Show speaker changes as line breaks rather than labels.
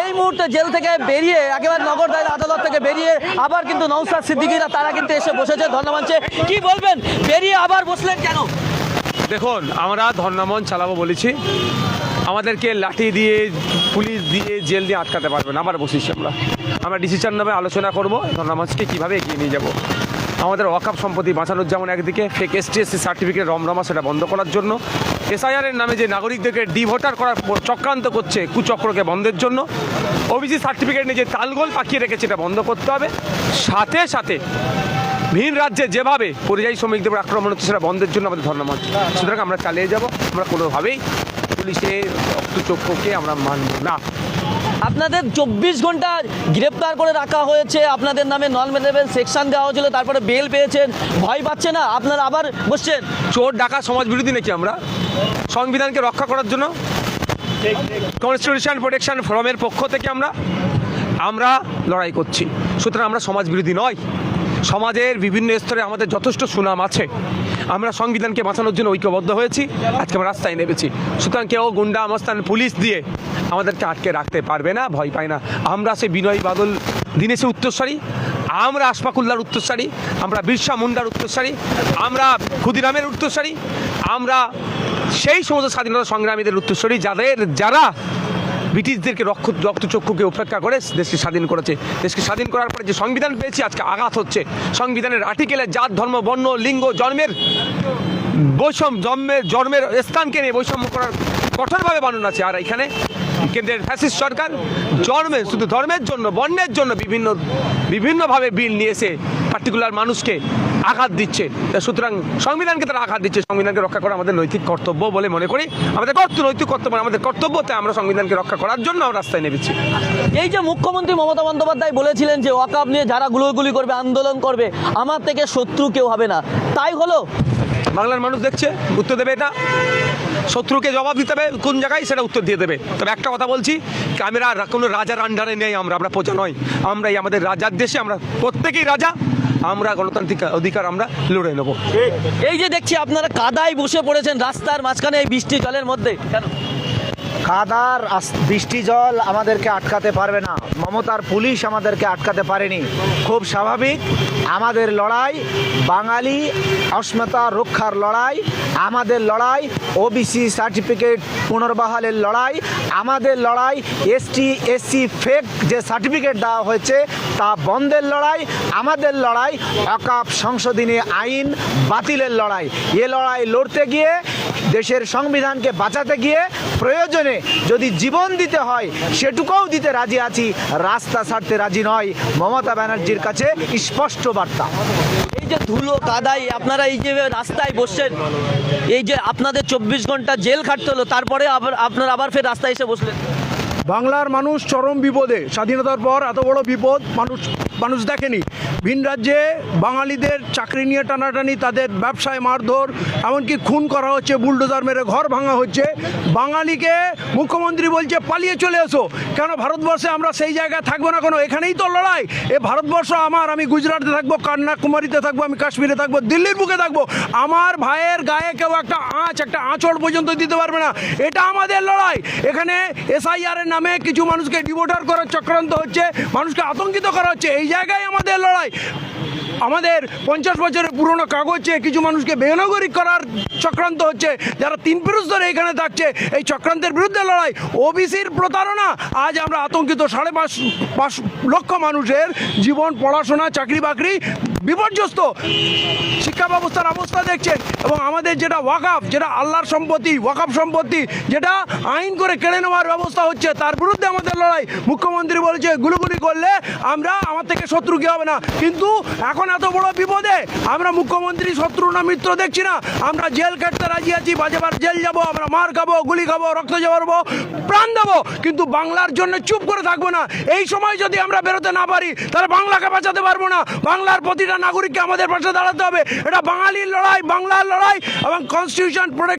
এই মুহূর্তে জেল থেকে বেরিয়ে একেবারে নগর দায়রা আদালত থেকে বেরিয়ে আবার কিন্তু নওশাদ সিদ্দিকীরা তারা কিন্তু এসে বসেছে ধর্নামঞ্চে। কি বলবেন, বেরিয়ে আবার বসলেন কেন?
দেখুন, আমরা ধর্নামঞ্চ চালাবো বলেছি, আমাদেরকে লাঠি দিয়ে পুলিশ দিয়ে জেল দিয়ে আটকাতে পারবে না। আবার বসেছি আমরা ডিসিশন নেবে আলোচনা করবো ধর্নামঞ্চকে কীভাবে এগিয়ে নিয়ে যাব। আমাদের ওয়াকফ সম্পত্তি বাঁচানোর যেমন একদিকে, ফেক এসটি/এসসি সার্টিফিকেট রমরমা সেটা বন্ধ করার জন্য, এসআইআরের নামে যে নাগরিকদেরকে ডিভোটার করার চক্রান্ত করছে কুচক্রকে বন্ধের জন্য, ওবিসি সার্টিফিকেট নিয়ে যে তালগোল পাকিয়ে রেখেছে এটা বন্ধ করতে হবে। সাথে সাথে ভিন রাজ্যে যেভাবে পরিযায়ী শ্রমিকদের উপর আক্রমণ হচ্ছে সেটা বন্ধের জন্য আমাদের ধর্নামঞ্চ। সুতরাং আমরা চালিয়ে যাব, আমরা কোনোভাবেই পুলিশের রক্তচক্ষুকে আমরা মানব না।
আপনাদের 24 ঘন্টা গ্রেপ্তার করে রাখা হয়েছে, আপনাদের নামে নন বেলেবল সেকশন দেওয়া হয়েছিল, তারপরে বেল পেয়েছেন, ভয় পাচ্ছে না? আপনারা আবার বসছেন।
চোর ডাকা সমাজ বিরোধী নাকি আমরা? সংবিধানকে রক্ষা করার জন্য কনস্টিটিউশন প্রোটেকশন ফোরামের পক্ষ থেকে আমরা লড়াই করছি। সুতরাং আমরা সমাজ বিরোধী নয়। সমাজের বিভিন্ন স্তরে আমাদের যথেষ্ট সুনাম আছে। আমরা সংবিধানকে বাঁচানোর জন্য ঐক্যবদ্ধ হয়েছি, আজকে আমরা রাস্তায় নেমেছি। সুতরাং কেউ গুন্ডা মস্তান পুলিশ দিয়ে আমাদেরকে আটকে রাখতে পারবে না, ভয় পায় না। আমরা সে বিনয় বাদল দীনেশের উত্তরস্বরী, আমরা আশফাকুল্লাহর উত্তরস্বরী, আমরা বিরসা মুন্ডার উত্তরস্বরী, আমরা ক্ষুদিরামের উত্তরস্বরী, আমরা সেই সমস্ত স্বাধীনতা সংগ্রামীদের উত্তরস্বরী যারা ব্রিটিশদেরকে রক্তচক্ষুকে উপেক্ষা করে দেশকে স্বাধীন করেছে। দেশকে স্বাধীন করার পরে যে সংবিধান পেয়েছি আজকে আঘাত হচ্ছে। সংবিধানের আর্টিকেলে জাত ধর্ম বর্ণ লিঙ্গ জন্মের জন্মের স্থানকে নিয়ে বৈষম্য করার কঠোরভাবে বানানো আছে। আর এখানে কেন্দ্রের ফ্যাসিস্ট সরকার শুধু ধর্মের জন্য বর্ণের জন্য বিভিন্নভাবে বিল নিয়ে এসে পার্টিকুলার মানুষকে আঘাত দিচ্ছে। সুতরাং সংবিধানকে তারা আঘাত দিচ্ছে। সংবিধানকে রক্ষা করা আমাদের নৈতিক কর্তব্য বলে মনে করি। আমাদের নৈতিক কর্তব্য আমাদের কর্তব্যতে আমরা সংবিধানকে রক্ষা করার জন্য আমরা রাস্তায় নেমেছি।
এই যে মুখ্যমন্ত্রী মমতা বন্দ্যোপাধ্যায় বলেছিলেন যে ওয়াকফ নিয়ে যারা গুলোগুলি করবে, আন্দোলন করবে, আমার থেকে শত্রু কেউ হবে না, তাই হলো?
বাংলার মানুষ দেখছে, উত্তর দেবে। এটা শত্রুকে জবাব দিতে হবে কোন জায়গায়, সেটা উত্তর দিয়ে দেবে। তবে একটা কথা বলছি, আমরা কোনো রাজার আন্ডারে নেই, আমরা প্রজা নয়। আমরা এই আমাদের রাজার দেশে আমরা প্রত্যেকেই রাজা। আমরা গণতান্ত্রিক অধিকার আমরা লড়ে নেব।
এই যে দেখছি আপনারা কাদায় বসে পড়েছেন রাস্তার মাঝখানে এই বৃষ্টি জলের মধ্যে, কেন?
কাদার বৃষ্টি জল আমাদেরকে আটকাতে পারবে না। মমতার পুলিশ আমাদেরকে আটকাতে পারেনি। খুব স্বাভাবিক, আমাদের লড়াই বাঙালি অস্মিতা রক্ষার লড়াই, আমাদের লড়াই ওবিসি সার্টিফিকেট পুনর্বহালের লড়াই, আমাদের লড়াই এসটি/এসসি ফেক যে সার্টিফিকেট দেওয়া হয়েছে তা বন্ধের লড়াই, আমাদের লড়াই ওয়াকফ সংশোধনী আইন বাতিলের লড়াই। এ লড়াই লড়তে গিয়ে, দেশের সংবিধানকে বাঁচাতে গিয়ে প্রয়োজনে যদি জীবন দিতে হয় সেটুকুও দিতে রাজি আছি, রাস্তা ছাড়তে রাজি নয়। মমতা ব্যানার্জির কাছে স্পষ্ট বার্তা।
এই যে ধুলো কাদায় আপনারা এই যে রাস্তায় বসছেন, এই যে আপনাদের 24 ঘন্টা জেল খাটতে হলো, তারপরে আপনারা আবার ফের রাস্তায় এসে বসলেন।
বাংলার মানুষ চরম বিপদে। স্বাধীনতার পর এত বড় বিপদ মানুষ দেখেনি। ভিন রাজ্যে বাঙালিদের চাকরি নিয়ে টানাটানি, তাদের ব্যবসায় মারধর, এমনকি খুন করা হচ্ছে, বুলডোজার মেরে ঘর ভাঙা হচ্ছে। বাঙালিকে মুখ্যমন্ত্রী বলছে পালিয়ে চলে এসো। কেন ভারতবর্ষে আমরা সেই জায়গায় থাকবো না? কোনো এখানেই তো লড়াই। এ ভারতবর্ষ আমার, আমি গুজরাটে থাকবো, কন্যাকুমারীতে থাকবো, আমি কাশ্মীরে থাকবো, দিল্লির বুকে থাকবো। আমার ভাইয়ের গায়ে কেউ একটা আঁচড় পর্যন্ত দিতে পারবে না। এটা আমাদের লড়াই। এখানে এসআইআরের নামে কিছু মানুষকে ডিভোটার করার চক্রান্ত হচ্ছে, মানুষকে আতঙ্কিত করা হচ্ছে। এই জায়গায় আমাদের লড়াই। আমাদের 50 বছরের পুরনো কাগজে কিছু মানুষকে বেনাগরিক করার চক্রান্ত হচ্ছে, যারা 3 পুরুষ ধরে এখানে থাকছে। এই চক্রান্তের বিরুদ্ধে লড়াই। ওবিসির প্রতারণা, আজ আমরা আতঙ্কিত। 5.5 লক্ষ মানুষের জীবন, পড়াশোনা, চাকরি বাকরি বিপর্যস্ত। শিক্ষা ব্যবস্থার অবস্থা দেখছেন। এবং আমাদের যেটা ওয়াকফ, যেটা আল্লাহর সম্পত্তি, ওয়াকফ সম্পত্তি, যেটা আইন করে কেড়ে নেওয়ার ব্যবস্থা হচ্ছে, তার বিরুদ্ধে আমাদের লড়াই। মুখ্যমন্ত্রী বলেছে গুলিগুলি করলে আমার থেকে শত্রু কি হবে না, কিন্তু এখন এত বড় বিপদে আমরা মুখ্যমন্ত্রী শত্রু না মিত্র দেখছি না। আমরা জেল কাটতে রাজি আছি, বাজেবার জেল যাব, আমরা মার খাবো, গুলি খাবো, রক্ত ঝরাবো, প্রাণ দেবো, কিন্তু বাংলার জন্য চুপ করে থাকবো না। এই সময় যদি আমরা বেরোতে না পারি তাহলে বাংলাকে বাঁচাতে পারবো না। বাংলার প্রতিটা নাগরিককে আমাদের পাশে দাঁড়াতে হবে। এটা বাঙালির লড়াই, বাংলার লড়াই এবং কনস্টিটিউশন প্রোটেক্ট